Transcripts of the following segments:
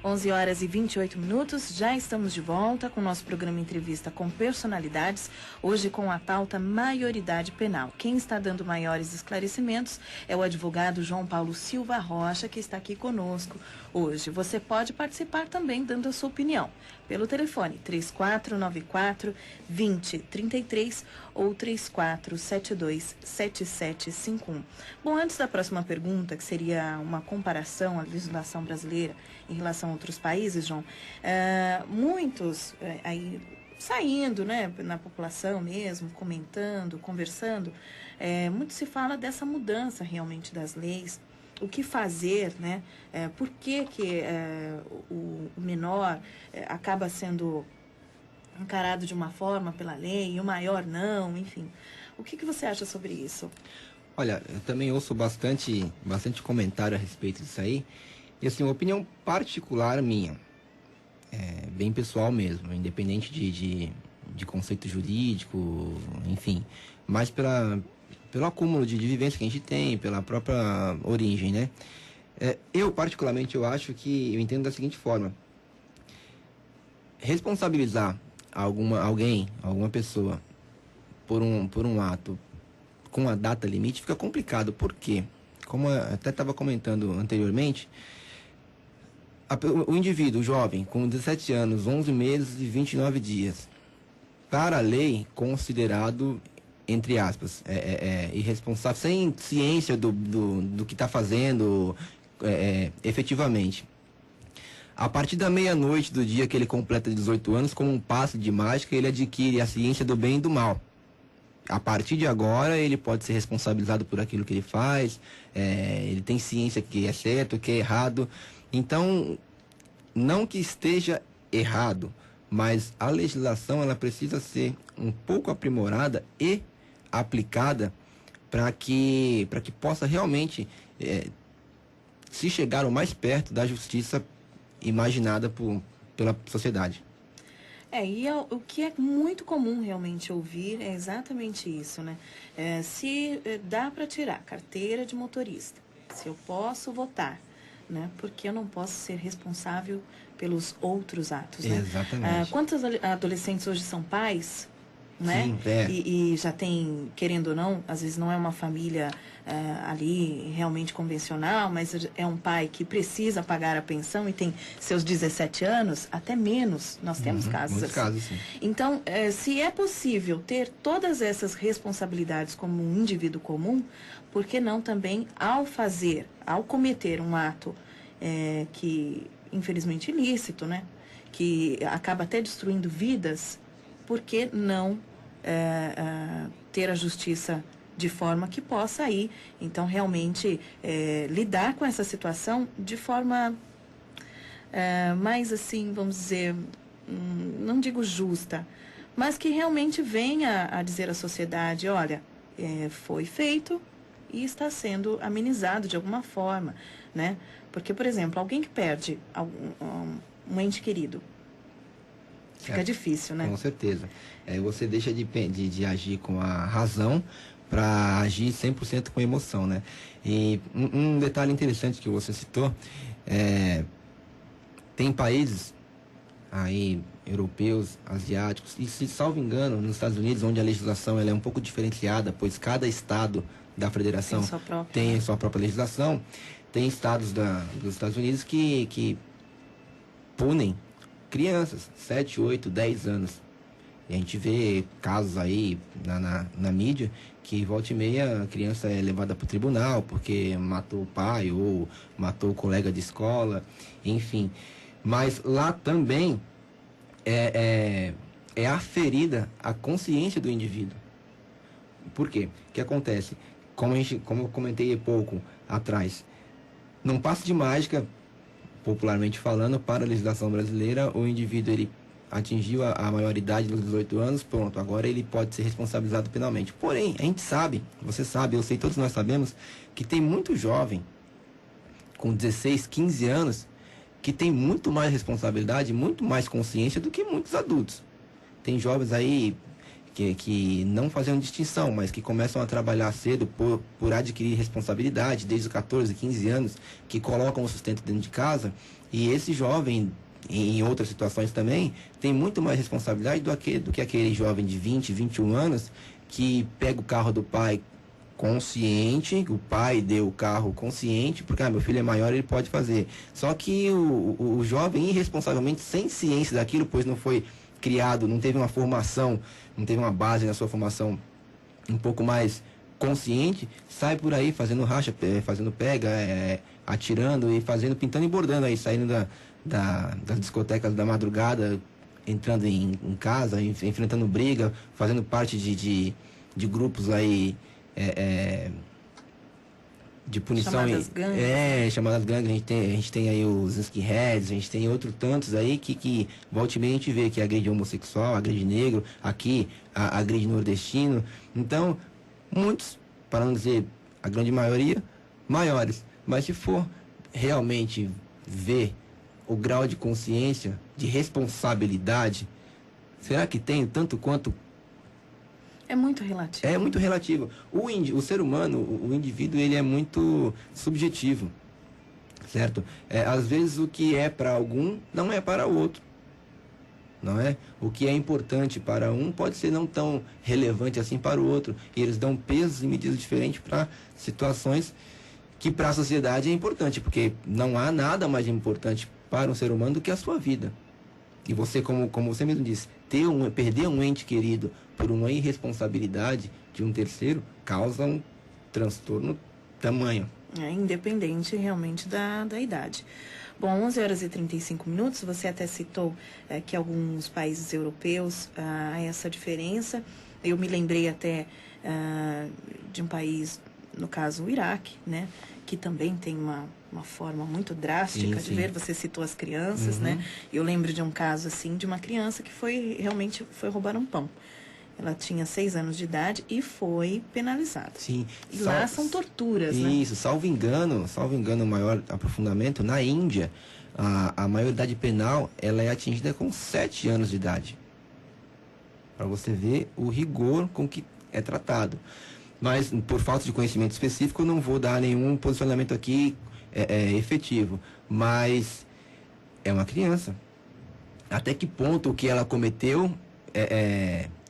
11 horas e 28 minutos, já estamos de volta com o nosso programa Entrevista com Personalidades, hoje com a pauta Maioridade Penal. Quem está dando maiores esclarecimentos é o advogado João Paulo Silva Rocha, que está aqui conosco hoje. Você pode participar também dando a sua opinião pelo telefone 3494-2033 ou 3472-7751. Bom, antes da próxima pergunta, que seria uma comparação à legislação brasileira em relação a outros países, João, muitos aí saindo, né, na população mesmo, comentando, conversando, muito se fala dessa mudança realmente das leis, o que fazer, né, por que o menor acaba sendo encarado de uma forma pela lei e o maior não, enfim. O que você acha sobre isso? Olha, eu também ouço bastante comentário a respeito disso aí. E assim, uma opinião particular minha, bem pessoal mesmo, independente de conceito jurídico, enfim, mas pelo acúmulo de vivência que a gente tem, pela própria origem, né? Eu, particularmente, eu entendo da seguinte forma: responsabilizar alguma pessoa por um ato com a data limite fica complicado. Por quê? Como eu até estava comentando anteriormente, o indivíduo, o jovem, com 17 anos, 11 meses e 29 dias, para a lei, considerado, entre aspas, irresponsável, sem ciência do que está fazendo efetivamente. A partir da meia-noite do dia que ele completa 18 anos, como um passe de mágica, ele adquire a ciência do bem e do mal. A partir de agora, ele pode ser responsabilizado por aquilo que ele faz, ele tem ciência que é certo, que é errado. Então, não que esteja errado, mas a legislação ela precisa ser um pouco aprimorada e aplicada para que possa realmente se chegar o mais perto da justiça imaginada pela sociedade. O que é muito comum realmente ouvir é exatamente isso, né? Se dá para tirar carteira de motorista, se eu posso votar, né? Porque eu não posso ser responsável pelos outros atos, né? Exatamente. Quantos adolescentes hoje são pais, né? Sim, E já tem, querendo ou não, às vezes não é uma família ali realmente convencional, mas é um pai que precisa pagar a pensão e tem seus 17 anos, até menos. Nós temos casos assim. Casos, sim. Então, se é possível ter todas essas responsabilidades como um indivíduo comum, por que não também ao cometer um ato que, infelizmente, ilícito, né? Que acaba até destruindo vidas, por que não ter a justiça de forma que possa aí, então, realmente lidar com essa situação de forma mais, assim, vamos dizer, não digo justa, mas que realmente venha a dizer à sociedade, olha, foi feito e está sendo amenizado de alguma forma, né? Porque, por exemplo, alguém que perde um ente querido, fica difícil, né? Com certeza. Você deixa de agir com a razão para agir 100% com emoção, né? E um detalhe interessante que você citou, tem países aí, europeus, asiáticos, e se salvo engano, nos Estados Unidos, onde a legislação ela é um pouco diferenciada, pois cada estado da federação tem sua própria legislação, tem estados dos Estados Unidos que punem crianças, 7, 8, 10 anos. E a gente vê casos aí na mídia que volta e meia a criança é levada para o tribunal porque matou o pai ou matou o colega de escola, enfim. Mas lá também é aferida a consciência do indivíduo. Por quê? O que acontece? Como eu comentei pouco atrás, não passa de mágica, popularmente falando, para a legislação brasileira, o indivíduo ele atingiu a maioridade dos 18 anos, pronto, agora ele pode ser responsabilizado penalmente. Porém, a gente sabe, você sabe, eu sei, todos nós sabemos, que tem muito jovem com 16, 15 anos que tem muito mais responsabilidade, muito mais consciência do que muitos adultos. Tem jovens aí que não faziam distinção, mas que começam a trabalhar cedo por adquirir responsabilidade, desde os 14, 15 anos, que colocam o sustento dentro de casa, e esse jovem, em outras situações também, tem muito mais responsabilidade do que aquele jovem de 20, 21 anos, que pega o carro do pai consciente, o pai deu o carro consciente, porque meu filho é maior, ele pode fazer. Só que o jovem, irresponsavelmente, sem ciência daquilo, pois não foi criado, não teve uma formação, não teve uma base na sua formação um pouco mais consciente, sai por aí fazendo racha, fazendo pega, atirando e pintando e bordando aí, saindo das discotecas da madrugada, entrando em casa, enfrentando briga, fazendo parte de grupos aí de punição. Chamadas gangues. Chamadas gangues. A gente tem aí os skinheads, a gente tem outros tantos aí que volta e meia a gente vê que agride homossexual, agride negro, aqui agride nordestino. Então, muitos, para não dizer a grande maioria, maiores. Mas se for realmente ver o grau de consciência, de responsabilidade, será que tem tanto quanto? É muito relativo. É muito relativo. O ser humano, o indivíduo, ele é muito subjetivo, certo? Às vezes o que é para algum não é para o outro, não é? O que é importante para um pode ser não tão relevante assim para o outro. E eles dão pesos e medidas diferentes para situações que para a sociedade é importante, porque não há nada mais importante para um ser humano do que a sua vida. E você, como você mesmo disse, perder um ente querido por uma irresponsabilidade de um terceiro causa um transtorno tamanho. Independente realmente da idade. Bom, 11 horas e 35 minutos, você até citou que alguns países europeus há essa diferença. Eu me lembrei até de um país, no caso o Iraque, né, que também tem uma forma muito drástica de ver. Você citou as crianças, né? Eu lembro de um caso assim de uma criança que realmente foi roubar um pão. Ela tinha 6 anos de idade e foi penalizada. Sim. E lá são torturas, né? Isso, salvo engano, o maior aprofundamento, na Índia, a maioridade penal, ela é atingida com 7 anos de idade. Para você ver o rigor com que é tratado. Mas, por falta de conhecimento específico, eu não vou dar nenhum posicionamento aqui efetivo. Mas é uma criança. Até que ponto o que ela cometeu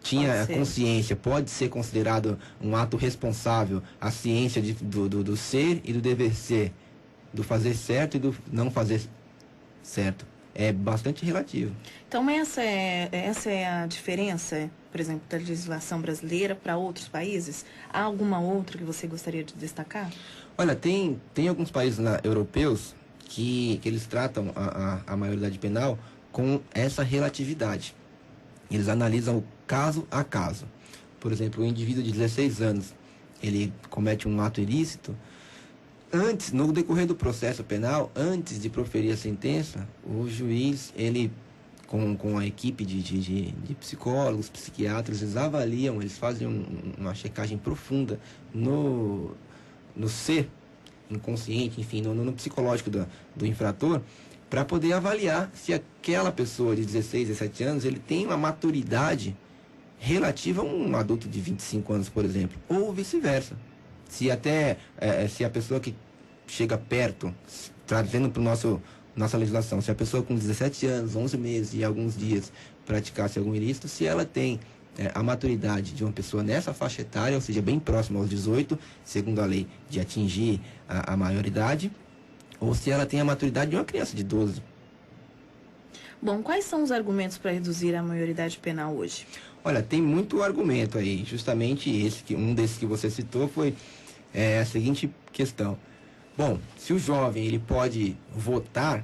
tinha a consciência, pode ser considerado um ato responsável, a ciência do ser e do dever ser, do fazer certo e do não fazer certo. É bastante relativo. Então, essa é a diferença, por exemplo, da legislação brasileira para outros países? Há alguma outra que você gostaria de destacar? Olha, tem alguns países europeus que eles tratam a maioridade penal com essa relatividade. Eles analisam o caso a caso. Por exemplo, o indivíduo de 16 anos, ele comete um ato ilícito. No decorrer do processo penal, antes de proferir a sentença, o juiz, ele, com a equipe de psicólogos, psiquiatras, eles avaliam, eles fazem uma checagem profunda no ser inconsciente, enfim, no psicológico do infrator, para poder avaliar se aquela pessoa de 16, 17 anos, ele tem uma maturidade relativa a um adulto de 25 anos, por exemplo, ou vice-versa. Se a pessoa que chega perto, trazendo para nossa legislação, se a pessoa com 17 anos, 11 meses e alguns dias praticasse algum ilícito, se ela tem a maturidade de uma pessoa nessa faixa etária, ou seja, bem próxima aos 18, segundo a lei, de atingir a maioridade, ou se ela tem a maturidade de uma criança de 12. Bom, quais são os argumentos para reduzir a maioridade penal hoje? Olha, tem muito argumento aí. Justamente um desses que você citou foi a seguinte questão. Bom, se o jovem ele pode votar,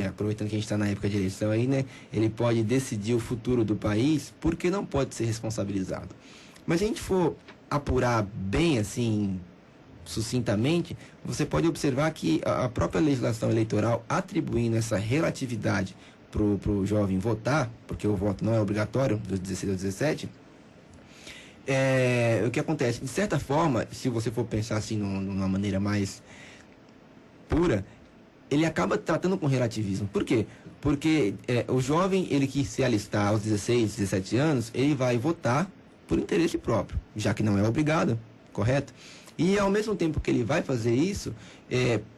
aproveitando que a gente está na época de eleição aí, né? Ele pode decidir o futuro do país, por que não pode ser responsabilizado? Mas se a gente for apurar bem assim, sucintamente, você pode observar que a própria legislação eleitoral, atribuindo essa relatividade para o jovem votar, porque o voto não é obrigatório dos 16 aos 17, o que acontece? De certa forma, se você for pensar assim numa maneira mais pura, ele acaba tratando com relativismo. Por quê? Porque o jovem, ele que se alistar aos 16, 17 anos, ele vai votar por interesse próprio, já que não é obrigado, correto? E ao mesmo tempo que ele vai fazer isso,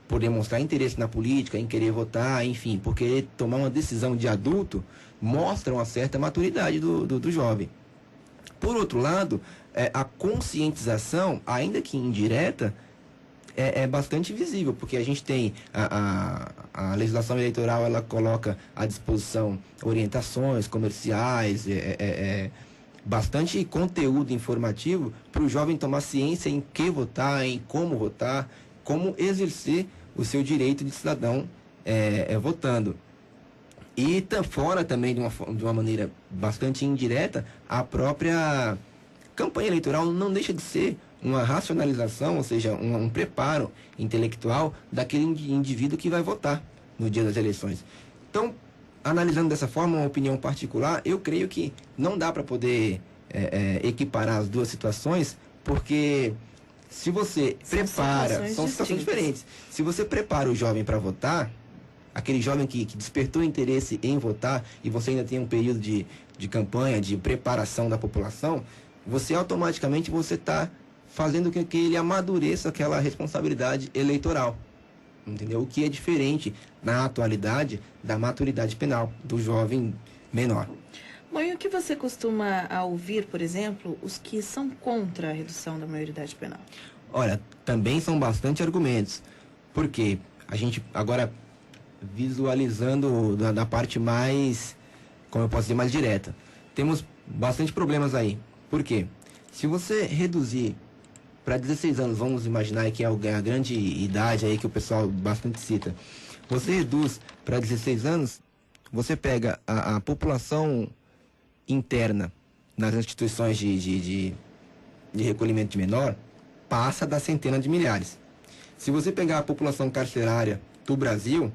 por demonstrar interesse na política, em querer votar, enfim, por querer tomar uma decisão de adulto, mostra uma certa maturidade do jovem. Por outro lado, a conscientização, ainda que indireta, é bastante visível, porque a gente tem a legislação eleitoral, ela coloca à disposição orientações comerciais, bastante conteúdo informativo para o jovem tomar ciência em que votar, em como votar, como exercer o seu direito de cidadão votando. E fora também, de uma maneira bastante indireta, a própria campanha eleitoral não deixa de ser uma racionalização, ou seja, um preparo intelectual daquele indivíduo que vai votar no dia das eleições. Então, analisando dessa forma, uma opinião particular, eu creio que não dá para poder equiparar as duas situações, porque se você são situações diferentes. Se você prepara o jovem para votar, aquele jovem que despertou interesse em votar, e você ainda tem um período de campanha, de preparação da população, você automaticamente está fazendo com que ele amadureça aquela responsabilidade eleitoral. Entendeu? O que é diferente, na atualidade, da maturidade penal do jovem menor. Bom, e o que você costuma ouvir, por exemplo, os que são contra a redução da maioridade penal? Olha, também são bastante argumentos. Porque a gente, agora, visualizando da parte mais, como eu posso dizer, mais direta, temos bastante problemas aí. Por quê? Se você reduzir para 16 anos, vamos imaginar que é a grande idade aí que o pessoal bastante cita. Você reduz para 16 anos, você pega a população interna nas instituições de recolhimento de menor, passa da centena de milhares. Se você pegar a população carcerária do Brasil,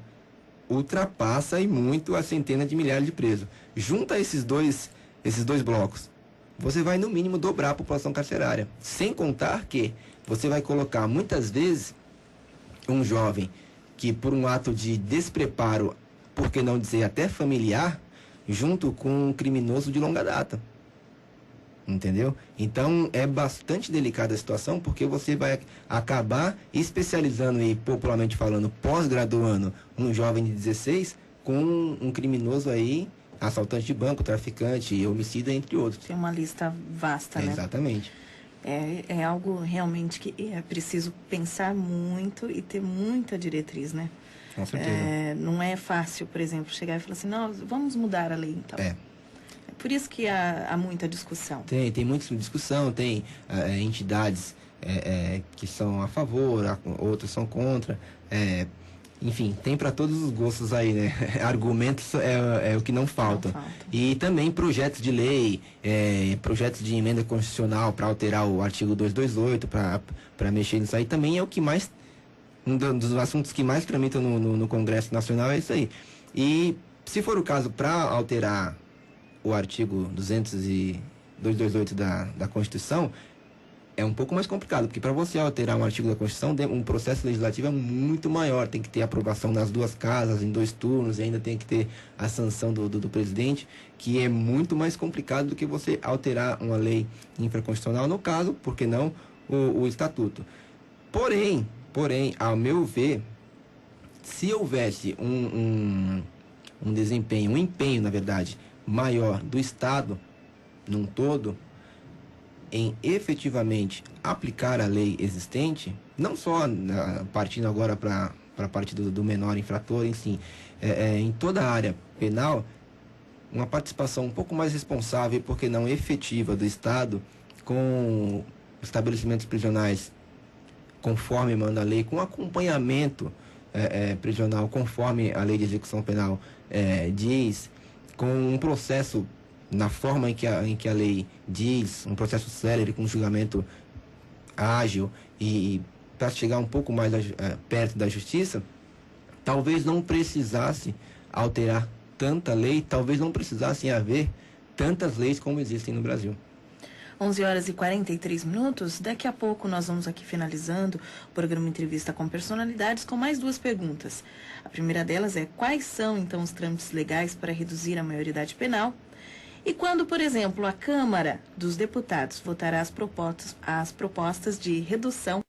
ultrapassa e muito a centena de milhares de presos. Junta esses dois blocos, você vai no mínimo dobrar a população carcerária. Sem contar que você vai colocar muitas vezes um jovem que, por um ato de despreparo, por que não dizer até familiar, junto com um criminoso de longa data. Entendeu? Então é bastante delicada a situação, porque você vai acabar especializando e, popularmente falando, pós-graduando um jovem de 16 com um criminoso aí, assaltante de banco, traficante, homicida, entre outros. Tem uma lista vasta, né? Exatamente. É algo realmente que é preciso pensar muito e ter muita diretriz, né? Com certeza. Não é fácil, por exemplo, chegar e falar assim, não, vamos mudar a lei, então. É por isso que há muita discussão. Tem muita discussão, tem entidades que são a favor, outras são contra, enfim, tem para todos os gostos aí, né? Argumentos é o que não falta. E também projetos de lei, projetos de emenda constitucional para alterar o artigo 228, para mexer nisso aí, também é o que mais, um dos assuntos que mais tramitam no Congresso Nacional é isso aí. E se for o caso para alterar o artigo 228 da Constituição, é um pouco mais complicado, porque para você alterar um artigo da Constituição, um processo legislativo é muito maior, tem que ter aprovação nas duas casas, em 2 turnos, e ainda tem que ter a sanção do presidente, que é muito mais complicado do que você alterar uma lei infraconstitucional, no caso, por que não, o Estatuto. Porém, ao meu ver, se houvesse um empenho, na verdade, maior do Estado, num todo, em efetivamente aplicar a lei existente, não só partindo agora para a parte do menor infrator, em toda a área penal, uma participação um pouco mais responsável, porque não efetiva, do Estado com estabelecimentos prisionais conforme manda a lei, com acompanhamento prisional conforme a lei de execução penal diz, com um processo na forma em que a lei diz, um processo célere, com um julgamento ágil e para chegar um pouco mais perto da justiça, talvez não precisasse alterar tanta lei, talvez não precisasse haver tantas leis como existem no Brasil. 11 horas e 43 minutos. Daqui a pouco nós vamos aqui finalizando o programa Entrevista com Personalidades com mais 2 perguntas. A primeira delas é: quais são, então, os trâmites legais para reduzir a maioridade penal? E quando, por exemplo, a Câmara dos Deputados votará as propostas de redução